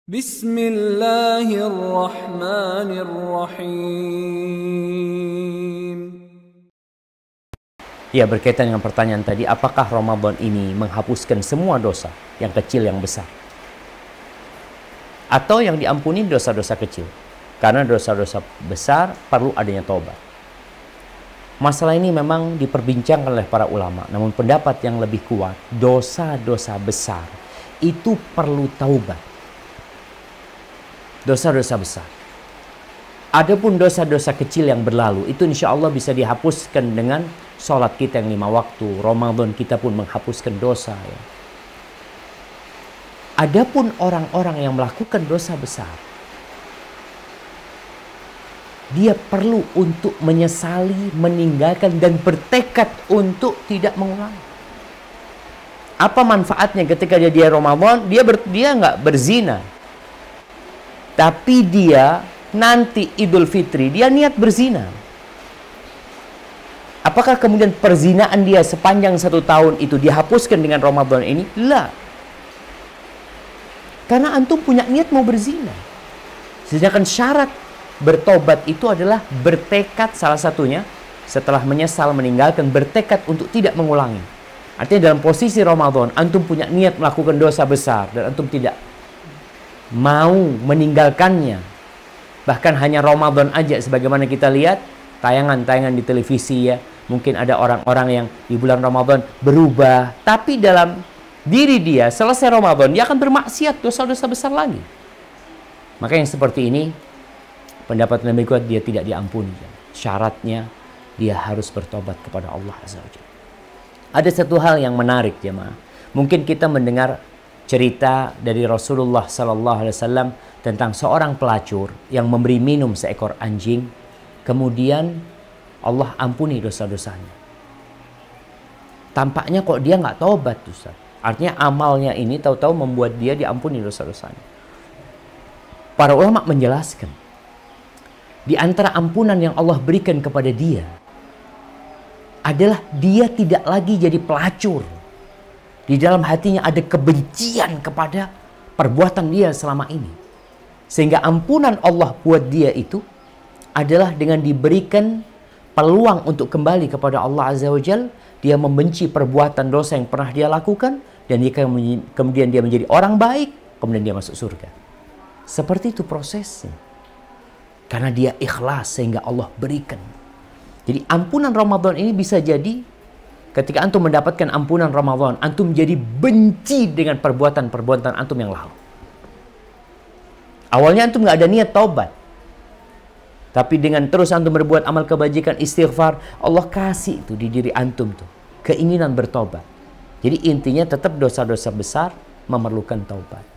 Bismillahirrahmanirrahim. Ya, berkaitan dengan pertanyaan tadi, apakah Ramadan ini menghapuskan semua dosa, yang kecil, yang besar? Atau yang diampuni dosa-dosa kecil? Karena dosa-dosa besar perlu adanya taubat. Masalah ini memang diperbincangkan oleh para ulama, namun pendapat yang lebih kuat, dosa-dosa besar itu perlu taubat. Dosa-dosa besar. Adapun dosa-dosa kecil yang berlalu, itu insya Allah bisa dihapuskan dengan sholat kita yang 5 waktu. Ramadan kita pun menghapuskan dosa. Ya. Adapun orang-orang yang melakukan dosa besar, dia perlu untuk menyesali, meninggalkan, dan bertekad untuk tidak mengulangi. Apa manfaatnya ketika dia Ramadan, dia nggak berzina. Tapi dia nanti Idul Fitri, dia niat berzina. Apakah kemudian perzinaan dia sepanjang 1 tahun itu dihapuskan dengan Ramadan ini? Lah. Karena antum punya niat mau berzina. Sedangkan syarat bertobat itu adalah bertekad, salah satunya setelah menyesal, meninggalkan, bertekad untuk tidak mengulangi. Artinya dalam posisi Ramadan, antum punya niat melakukan dosa besar dan antum tidak mau meninggalkannya. Bahkan hanya Ramadan aja, sebagaimana kita lihat tayangan-tayangan di televisi ya. Mungkin ada orang-orang yang di bulan Ramadan berubah, tapi dalam diri dia selesai Ramadan dia akan bermaksiat, dosa-dosa besar lagi. Maka yang seperti ini pendapat lebih kuat, dia tidak diampuni. Syaratnya dia harus bertobat kepada Allah Azza wa Jalla. Ada satu hal yang menarik jemaah. Mungkin kita mendengar cerita dari Rasulullah SAW tentang seorang pelacur yang memberi minum seekor anjing, kemudian Allah ampuni dosa-dosanya. Tampaknya kok dia nggak taubat, Ustaz. Artinya amalnya ini tahu-tahu membuat dia diampuni dosa-dosanya. Para ulama menjelaskan, di antara ampunan yang Allah berikan kepada dia adalah dia tidak lagi jadi pelacur. Di dalam hatinya ada kebencian kepada perbuatan dia selama ini. Sehingga ampunan Allah buat dia itu adalah dengan diberikan peluang untuk kembali kepada Allah Azza wa Jalla. Dia membenci perbuatan dosa yang pernah dia lakukan. Dan kemudian dia menjadi orang baik. Kemudian dia masuk surga. Seperti itu prosesnya. Karena dia ikhlas sehingga Allah berikan. Jadi ampunan Ramadan ini bisa jadi ketika antum mendapatkan ampunan Ramadan, antum jadi benci dengan perbuatan-perbuatan antum yang lalu. Awalnya antum nggak ada niat taubat. Tapi dengan terus antum berbuat amal kebajikan, istighfar, Allah kasih itu di diri antum tuh keinginan bertobat. Jadi intinya tetap dosa-dosa besar memerlukan taubat.